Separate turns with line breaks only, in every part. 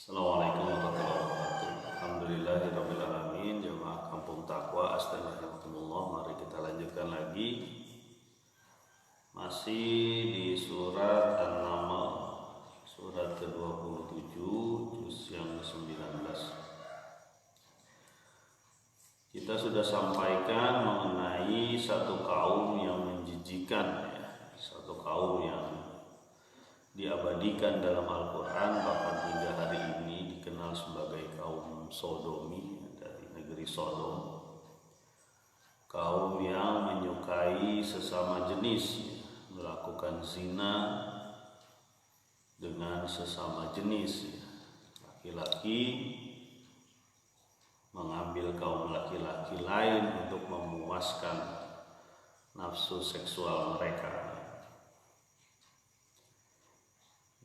Assalamualaikum warahmatullahi wabarakatuh. Alhamdulillahirabbil alamin. Jamaah Kampung Taqwa, astagfirullah. Mari kita lanjutkan lagi. Masih di surat An-Naml, surat ke-27, juz yang ke-19. Kita sudah sampaikan mengenai satu kaum yang menjijikan, satu kaum yang diabadikan dalam Al-Quran, bahkan hingga hari ini dikenal sebagai kaum Sodomi dari negeri Sodom. Kaum yang menyukai sesama jenis, melakukan zina dengan sesama jenis. Laki-laki mengambil kaum laki-laki lain untuk memuaskan nafsu seksual mereka.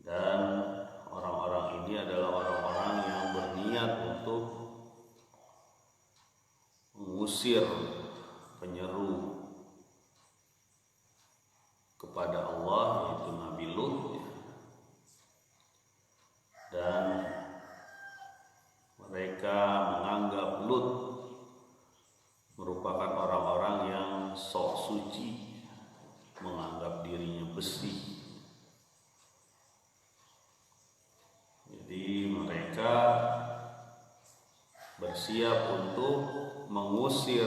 Dan orang-orang ini adalah orang-orang yang berniat untuk mengusir penyeru kepada Allah, yaitu Nabi Lut, dan mereka menganggap Lut merupakan orang-orang yang sok suci, menganggap dirinya besi. Jadi mereka bersiap untuk mengusir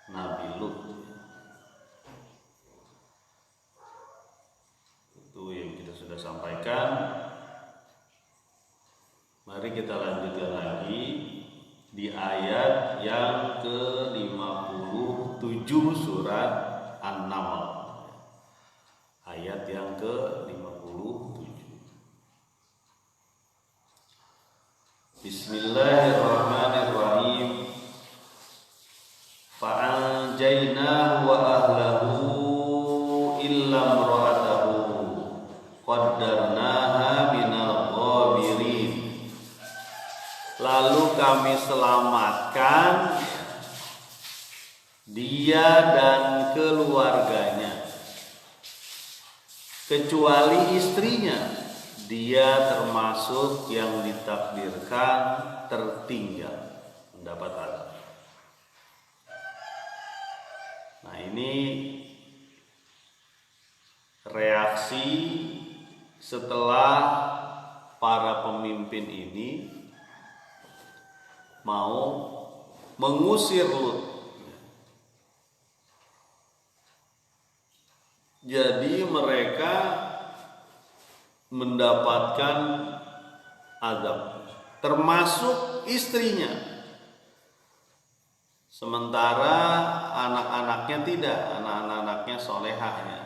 Nabi Lut. Itu yang kita sudah sampaikan. Mari kita lanjutkan lagi di ayat yang ke-57 surat An-Naml. Ayat yang ke-57. Bismillahirrahmanirrahim. Fa'anjaynahu wa ahlahu illa imra'atahu qaddarnaha minal ghabirin. Lalu kami selamatkan dia dan keluarganya, kecuali istrinya. Dia termasuk yang ditakdirkan tertinggal, mendapat azab. Nah, ini reaksi setelah para pemimpin ini mau mengusir Lut. Jadi mereka mendapatkan azab, termasuk istrinya, sementara anak-anaknya tidak, anak-anaknya solehahnya.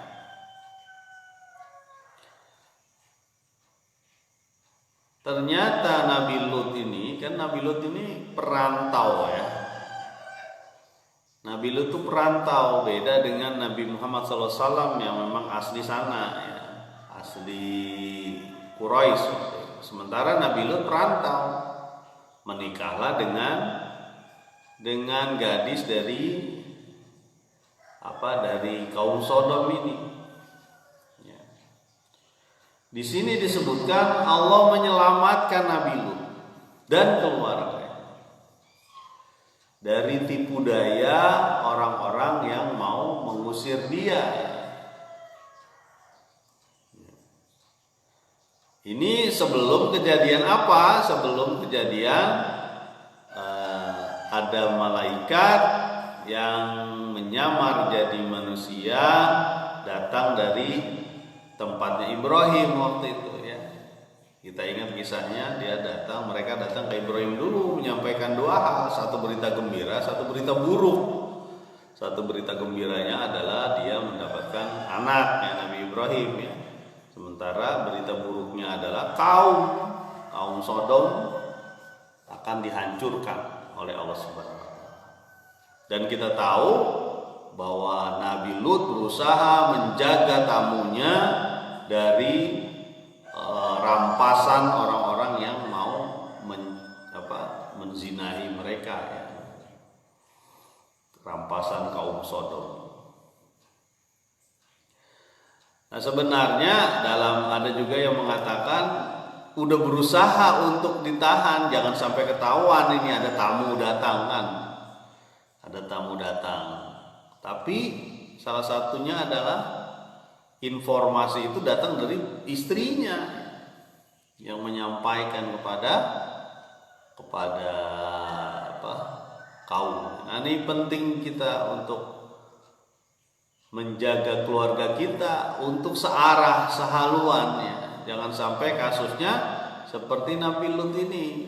Ternyata Nabi Lut ini perantau ya. Nabi Lut itu perantau, beda dengan Nabi Muhammad SAW yang memang asli sana ya, asli Quraisy. Sementara Nabi Lut perantau, menikahlah dengan gadis dari kaum Sodom ini. Ya. Di sini disebutkan Allah menyelamatkan Nabi Lut dan keluarga dari tipu daya orang-orang yang mau mengusir dia. Ini sebelum kejadian apa? Sebelum kejadian ada malaikat yang menyamar jadi manusia datang dari tempatnya Ibrahim waktu itu ya. Kita ingat kisahnya, mereka datang ke Ibrahim dulu menyampaikan dua hal, satu berita gembira, satu berita buruk. Satu berita gembiranya adalah dia mendapatkan anaknya Nabi Ibrahim ya. Sementara berita buruknya adalah kaum Sodom akan dihancurkan oleh Allah Subhanahu wa taala. Dan kita tahu bahwa Nabi Lut berusaha menjaga tamunya dari rampasan orang-orang yang mau menzinahi mereka ya. Rampasan kaum Sodom. Nah, sebenarnya ada juga yang mengatakan udah berusaha untuk ditahan, jangan sampai ketahuan ini ada tamu datang kan. Ada tamu datang. Tapi salah satunya adalah informasi itu datang dari istrinya yang menyampaikan kepada kaum. Nah, ini penting kita untuk menjaga keluarga kita untuk searah, sehaluan ya. Jangan sampai kasusnya seperti Nabi Lut ini.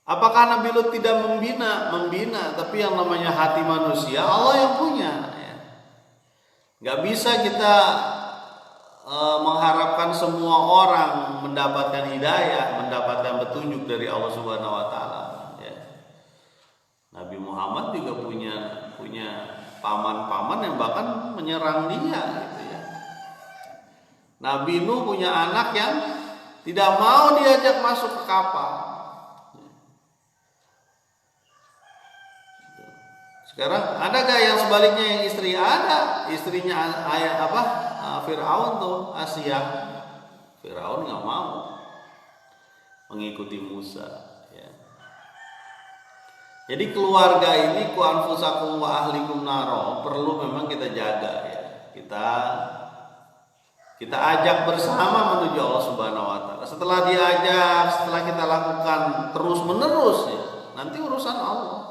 Apakah Nabi Lut tidak membina, tapi yang namanya hati manusia Allah yang punya ya. Gak bisa kita mengharapkan semua orang mendapatkan hidayah, mendapatkan petunjuk dari Allah Subhanahu wa taala ya. Nabi Muhammad juga punya paman-paman yang bahkan menyerang dia gitu ya. Nabi Nuh punya anak yang tidak mau diajak masuk ke kapal. Sekarang ada gak yang sebaliknya yang istri? Ada, istrinya Fir'aun tuh, Asia. Fir'aun nggak mau mengikuti Musa. Ya. Jadi keluarga ini ku anfusakum wa ahlikum naro perlu memang kita jaga ya. Kita ajak bersama menuju Allah Subhanahu wa taala. Setelah diajak, setelah kita lakukan terus menerus ya, nanti urusan Allah.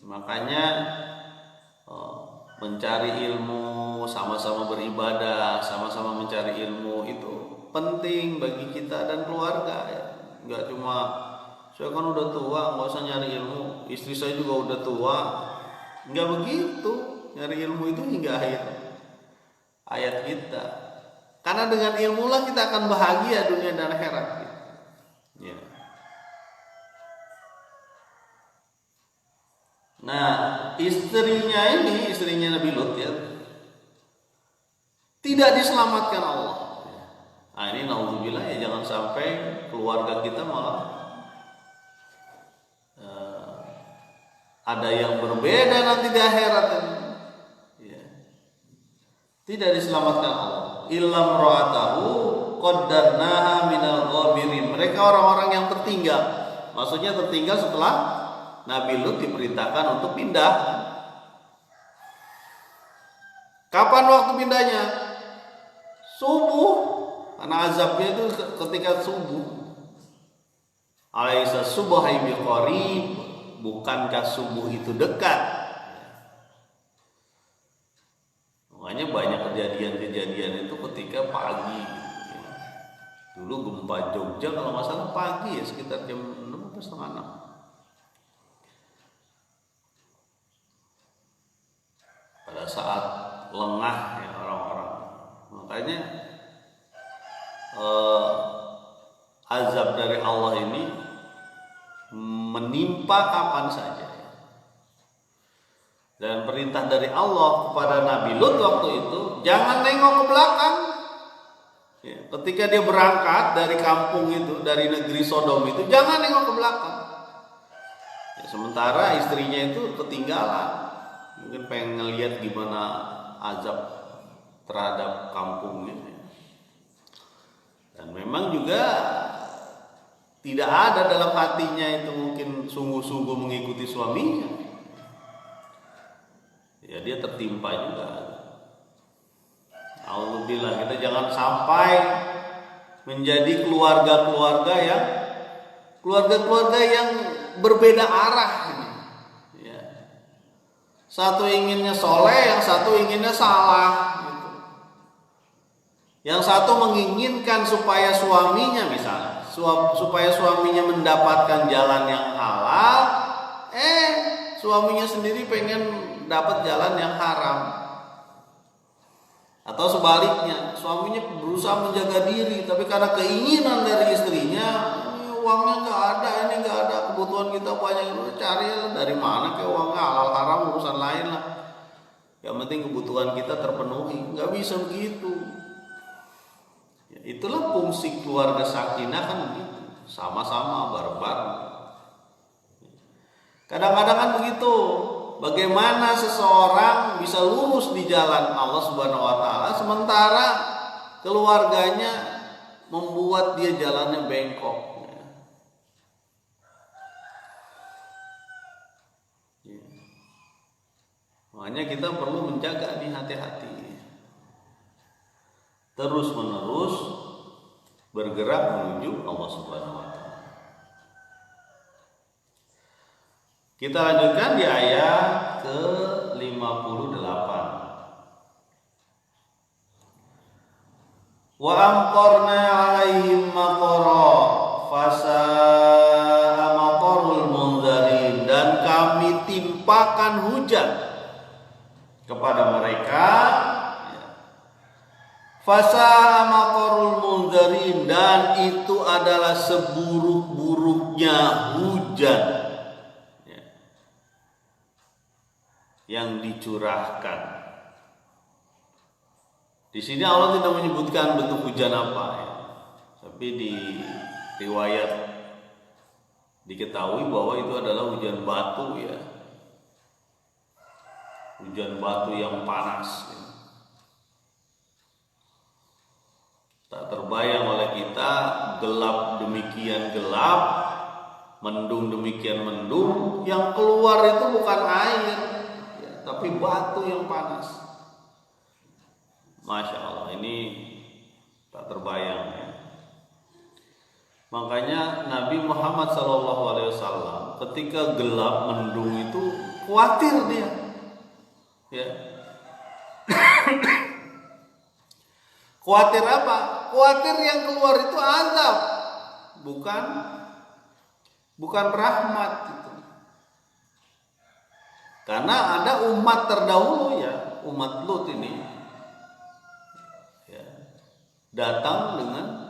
Makanya mencari ilmu, sama-sama beribadah, sama-sama mencari ilmu itu penting bagi kita dan keluarga ya. Enggak cuma saya kan udah tua, nggak usah nyari ilmu. Istri saya juga udah tua. Enggak begitu. Nyari ilmu itu hingga akhir ayat kita. Karena dengan ilmu lah kita akan bahagia dunia dan akhirat. Ya. Nah, istrinya Nabi Lut ya, tidak diselamatkan Allah. Nah, ini naudzubillah ya, jangan sampai keluarga kita malah ada yang berbeda nanti di akhirat ya. Tidak diselamatkan Allah. Illam ra'atahu qaddarnaha minal ghabirin. Mereka orang-orang yang tertinggal. Maksudnya tertinggal setelah Nabi Lut diperintahkan untuk pindah. Kapan waktu pindahnya? Subuh. Karena azabnya itu ketika subuh. Alaisa subhi biqarib. Bukankah subuh itu dekat? Makanya banyak kejadian-kejadian itu ketika pagi. Dulu gempa Jogja kalau nggak salah pagi ya, sekitar jam 6 atau setengah 6. Pada saat lengah ya orang-orang. Makanya azab dari Allah ini menimpa kapan saja. Dan perintah dari Allah kepada Nabi Lut waktu itu, jangan nengok ke belakang. Ya, ketika dia berangkat dari kampung itu, dari negeri Sodom itu, jangan nengok ke belakang. Ya, sementara istrinya itu ketinggalan. Mungkin pengen ngelihat gimana azab terhadap kampungnya. Dan memang juga tidak ada dalam hatinya itu mungkin sungguh-sungguh mengikuti suaminya. Ya dia tertimpa juga. Alhamdulillah, kita jangan sampai menjadi keluarga-keluarga yang berbeda arah. Ya. Satu inginnya soleh, yang satu inginnya salah. Gitu. Yang satu menginginkan supaya suaminya misalnya, supaya suaminya mendapatkan jalan yang halal, suaminya sendiri pengen dapat jalan yang haram. Atau sebaliknya, suaminya berusaha menjaga diri, tapi karena keinginan dari istrinya, ini uangnya nggak ada, ini nggak ada, kebutuhan kita banyak, cari dari mana ke uangnya, halal haram urusan lain lah. Yang penting kebutuhan kita terpenuhi, nggak bisa begitu. Ya, itulah fungsi keluarga sakinah kan begitu, sama-sama bareng-bareng. Kadang-kadang kan begitu. Bagaimana seseorang bisa lurus di jalan Allah Subhanahu wa taala sementara keluarganya membuat dia jalannya bengkok. Makanya kita perlu menjaga nih hati-hati. Terus menerus bergerak menuju Allah Subhanahu wa taala. Kita lanjutkan di ayat ke-58. Wa amqarna 'alaihim maqara fasa'a maqarul munzarin, dan kami timpakan hujan kepada mereka fasa'a maqarul munzarin, dan itu adalah seburuk-buruknya hujan yang dicurahkan. Di sini Allah tidak menyebutkan bentuk hujan apa ya. Tapi di riwayat diketahui bahwa itu adalah hujan batu ya. Hujan batu yang panas ya. Tak terbayang oleh kita, gelap demikian gelap, mendung demikian mendung, yang keluar itu bukan air ya, tapi batu yang panas. Masya Allah, ini tak terbayang ya. Makanya Nabi Muhammad SAW ketika gelap mendung itu khawatir dia ya. Khawatir apa? Khawatir yang keluar itu azab, bukan rahmat gitu. Karena ada umat terdahulu ya, umat Lut ini ya, datang dengan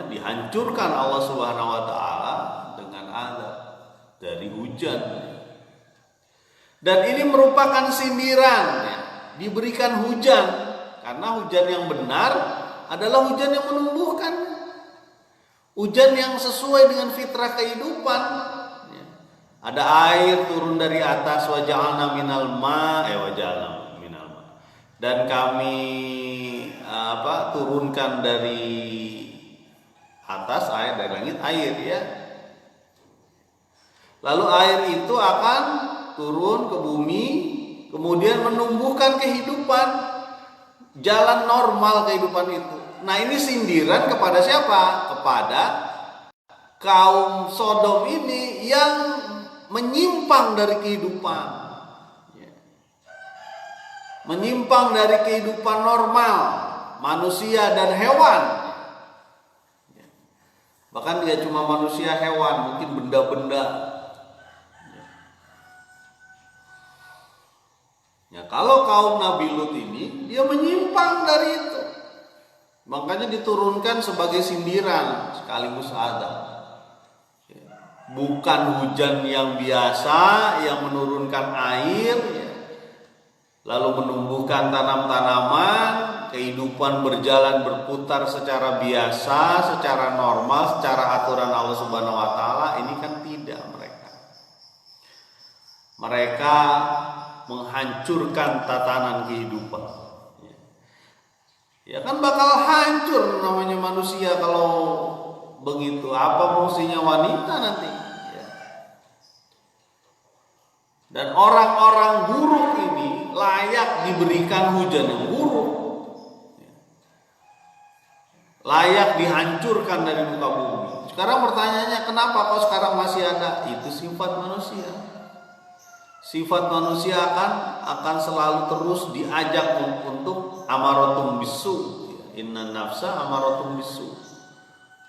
dihancurkan Allah Subhanahu wa taala dengan azab dari hujan. Dan ini merupakan sindiran ya, diberikan hujan, karena hujan yang benar adalah hujan yang menumbuhkan, hujan yang sesuai dengan fitrah kehidupan. Ada air turun dari atas, waja'alna minal ma, dan kami turunkan dari atas air, dari langit air ya. Lalu air itu akan turun ke bumi, kemudian menumbuhkan kehidupan, jalan normal kehidupan itu. Nah, ini sindiran kepada siapa? Kepada kaum Sodom ini yang menyimpang dari kehidupan, menyimpang dari kehidupan normal manusia dan hewan. Bahkan tidak cuma manusia, hewan, mungkin benda-benda. Ya, kalau kaum Nabi Lut ini dia menyimpang dari itu, makanya diturunkan sebagai sindiran sekaligus azab. Bukan hujan yang biasa yang menurunkan air ya, lalu menumbuhkan tanam-tanaman, kehidupan berjalan berputar secara biasa, secara normal, secara aturan Allah Subhanahu wa taala. Ini kan tidak mereka. Mereka menghancurkan tatanan kehidupan. Ya kan bakal hancur namanya manusia kalau begitu. Apa fungsinya wanita nanti? Ya. Dan orang-orang buruk ini layak diberikan hujan yang buruk, layak dihancurkan dari muka bumi. Sekarang pertanyaannya, kenapa kok sekarang masih ada? Itu sifat manusia. Sifat manusia akan selalu terus diajak untuk amaratum bisu. Inna nafsa amaratum bisu.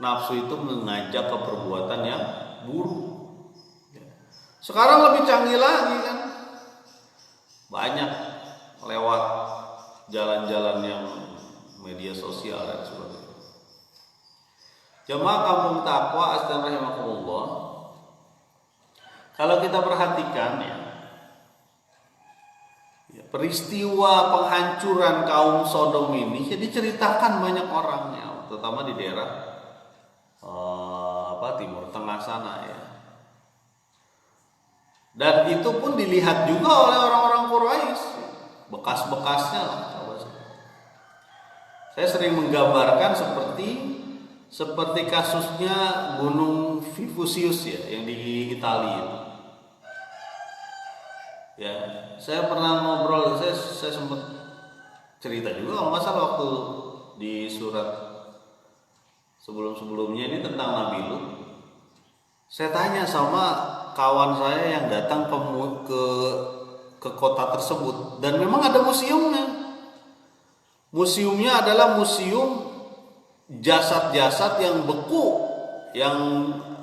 Nafsu itu mengajak ke perbuatan yang buruk. Sekarang lebih canggih lagi kan. Banyak lewat jalan-jalan yang media sosial dan sebagainya. Jemaah kampung takwa astagfirullahaladzim. Kalau kita perhatikan ya, peristiwa penghancuran kaum Sodom ini ya diceritakan banyak orangnya, terutama di daerah Timur Tengah sana ya. Dan itu pun dilihat juga oleh orang-orang Quraisy, bekas-bekasnya lah. Saya sering menggambarkan seperti kasusnya Gunung Vifusius ya, yang di Italia itu. Ya, saya pernah ngobrol, saya sempat cerita juga kalau nggak salah waktu di surat sebelum-sebelumnya ini tentang Nabi Lut. Saya tanya sama kawan saya yang datang ke kota tersebut, dan memang ada museumnya. Museumnya adalah museum jasad-jasad yang beku, yang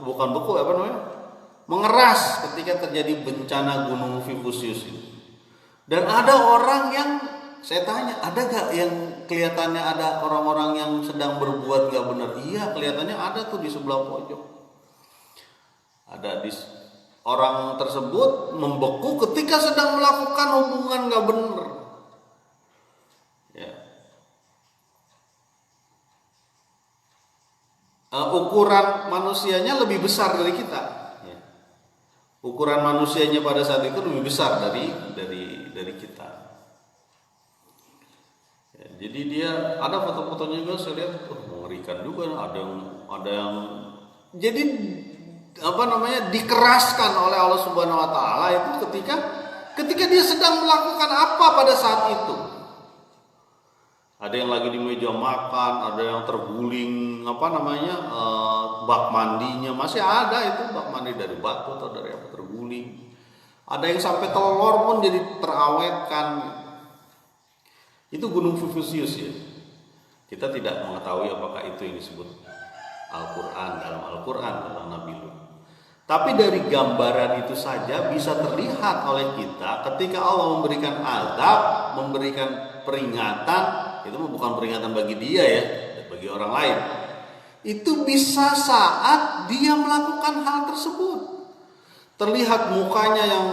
bukan beku apa namanya, mengeras ketika terjadi bencana Gunung Vifusius itu. Dan ada orang yang saya tanya, ada gak yang kelihatannya ada orang-orang yang sedang berbuat gak benar? Iya, kelihatannya ada tuh di sebelah pojok. Ada orang tersebut membeku ketika sedang melakukan hubungan gak benar. Ya. Ukuran manusianya lebih besar dari kita. Ya. Ukuran manusianya pada saat itu lebih besar dari kita. Ya, jadi dia ada foto-fotonya juga, saya lihat mengerikan juga. Ada yang jadi dikeraskan oleh Allah Subhanahu Wa Taala itu ketika dia sedang melakukan apa pada saat itu. Ada yang lagi di meja makan, ada yang terguling bak mandinya masih ada itu, bak mandi dari batu atau dari apa terguling. Ada yang sampai telur pun jadi terawetkan. Itu Gunung Vifusius ya. Kita tidak mengetahui apakah itu yang disebut dalam Al-Quran tentang Nabi Lut. Tapi dari gambaran itu saja bisa terlihat oleh kita ketika Allah memberikan azab, memberikan peringatan. Itu bukan peringatan bagi dia ya, bagi orang lain. Itu bisa saat dia melakukan hal tersebut. Terlihat mukanya yang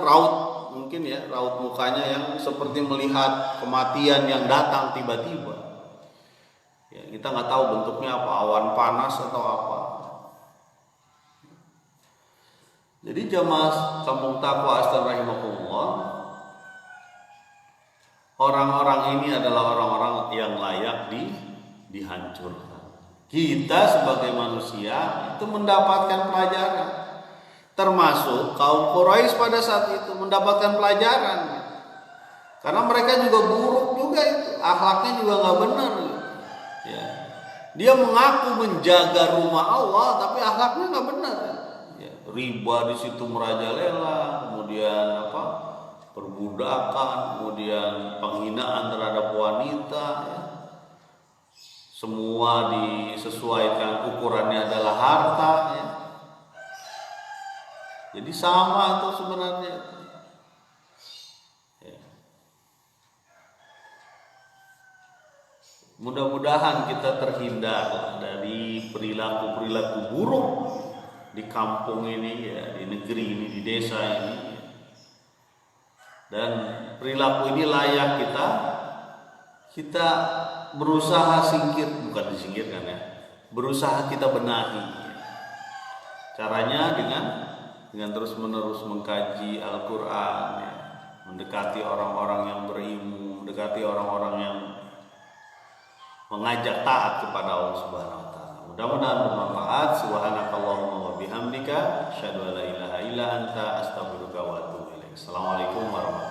raut, mungkin ya, raut mukanya yang seperti melihat kematian yang datang tiba-tiba. Ya, kita nggak tahu bentuknya apa, awan panas atau apa. Jadi jamaah Kampung Taqwa Astagfirullahaladzim, orang-orang ini adalah orang-orang yang layak dihancurkan. Kita sebagai manusia itu mendapatkan pelajaran. Termasuk kaum Quraisy pada saat itu mendapatkan pelajaran. Karena mereka juga buruk juga itu, akhlaknya juga nggak benar. Ya. Dia mengaku menjaga rumah Allah, tapi akhlaknya nggak benar. Ya. Riba di situ merajalela, kemudian perbudakan, kemudian penghinaan terhadap wanita. Ya. Semua disesuaikan ukurannya adalah harta. Ya. Jadi sama itu sebenarnya. Ya. Mudah-mudahan kita terhindar dari perilaku-perilaku buruk di kampung ini ya, di negeri ini, di desa ini. Dan perilaku ini layak kita berusaha bukan disingkirkan ya, berusaha kita benahi. Caranya dengan terus-menerus mengkaji Al-Quran ya, mendekati orang-orang yang berilmu, mendekati orang-orang yang mengajak taat kepada Allah Subhanahu wa taala. Mudah-mudahan bermanfaat. Subhanakallahumma wa bihamdika asyhadu an la ilaha illa anta astaghfiruka wa atubu ilaik. Assalamualaikum warahmatullahi wabarakatuh.